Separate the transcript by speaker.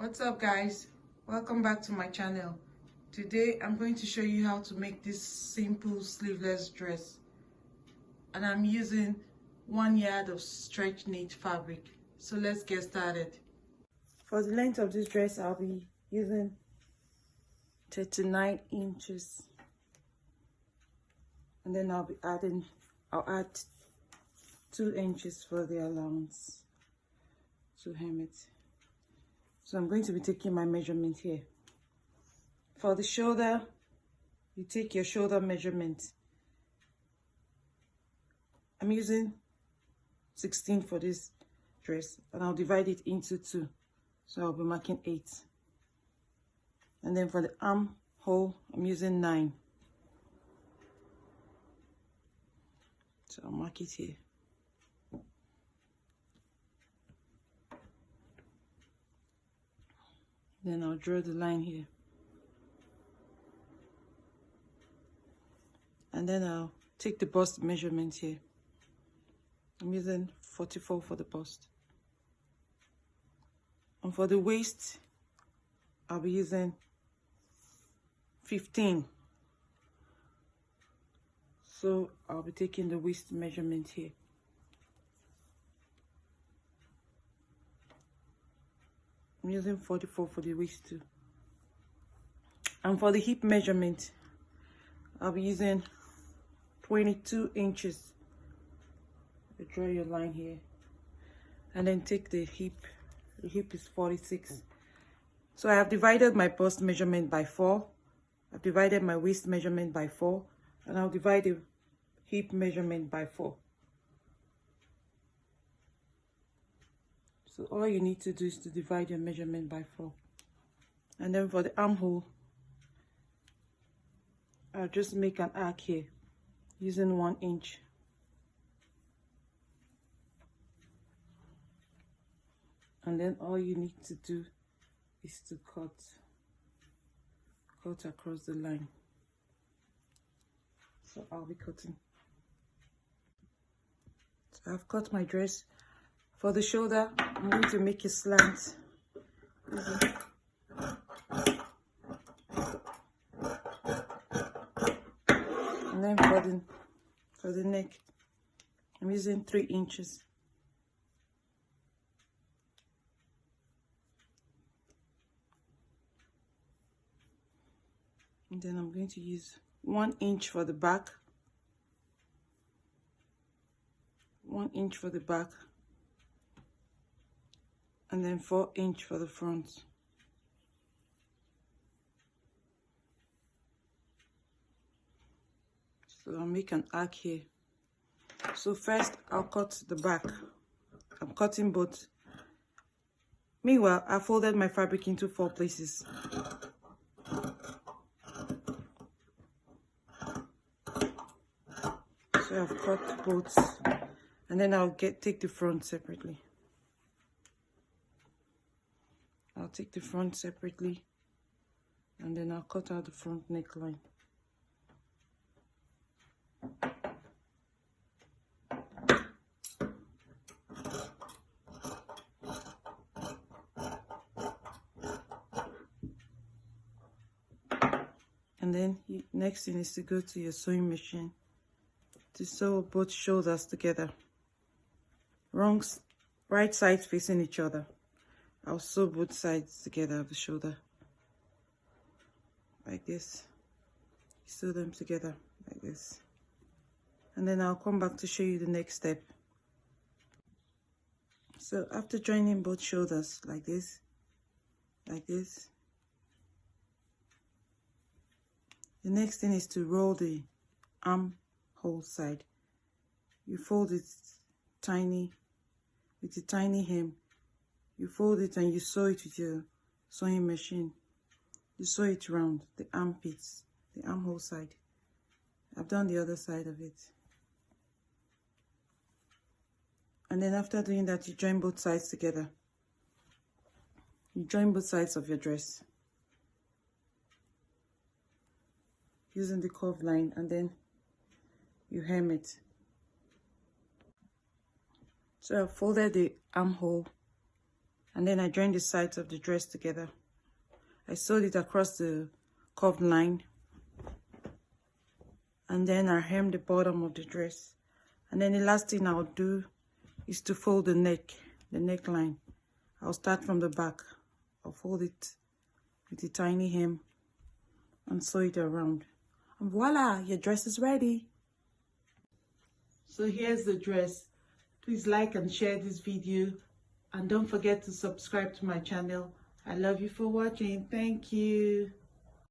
Speaker 1: What's up, guys? Welcome back to my channel. Today I'm going to show you how to make this simple sleeveless dress, and I'm using 1 yard of stretch knit fabric. So let's get started. For the length of this dress, I'll be using 39 inches, and then I'll add 2 inches for the allowance to hem it. So I'm going to be taking my measurement here. For the shoulder, you take your shoulder measurement. I'm using 16 for this dress, and I'll divide it into 2. So I'll be marking 8. And then for the armhole, I'm using 9. So I'll mark it here. Then I'll draw the line here. And then I'll take the bust measurement here. I'm using 44 for the bust. And for the waist, I'll be using 15. So I'll be taking the waist measurement here. I'm using 44 for the waist too. And for the hip measurement, I'll be using 22 inches. You draw your line here. And then take the hip. The hip is 46. So I have divided my bust measurement by 4. I've divided my waist measurement by 4. And I'll divide the hip measurement by 4. So all you need to do is to divide your measurement by 4. And then for the armhole, I'll just make an arc here using 1 inch. And then all you need to do is to cut across the line. So I'll be cutting. So I've cut my dress. For the shoulder, I'm going to make a slant. And then for the neck, I'm using 3 inches. And then I'm going to use 1 inch for the back. 1 inch for the back. And then 4 inches for the front. So I'll make an arc here. So first I'll cut the back. I'm cutting both. Meanwhile, I folded my fabric into 4 places. So I've cut both, and then I'll take the front separately. I'll take the front separately, and then I'll cut out the front neckline. And then next thing is to go to your sewing machine to sew both shoulders together. Right sides facing each other. I'll sew both sides together of the shoulder, like this. Sew them together, like this. And then I'll come back to show you the next step. So after joining both shoulders, like this, the next thing is to roll the armhole side. You fold it with a tiny hem. You fold it and you sew it with your sewing machine. You sew it round the armpits, the armhole side. I've done the other side of it. And then after doing that, you join both sides together. You join both sides of your dress using the curved line, and then you hem it. So I folded the armhole and then I joined the sides of the dress together. I sewed it across the curved line, and then I hemmed the bottom of the dress. And then the last thing I'll do is to fold the neckline. I'll start from the back. I'll fold it with a tiny hem and sew it around. And voila, your dress is ready. So here's the dress. Please like and share this video, and don't forget to subscribe to my channel. I love you for watching. Thank you.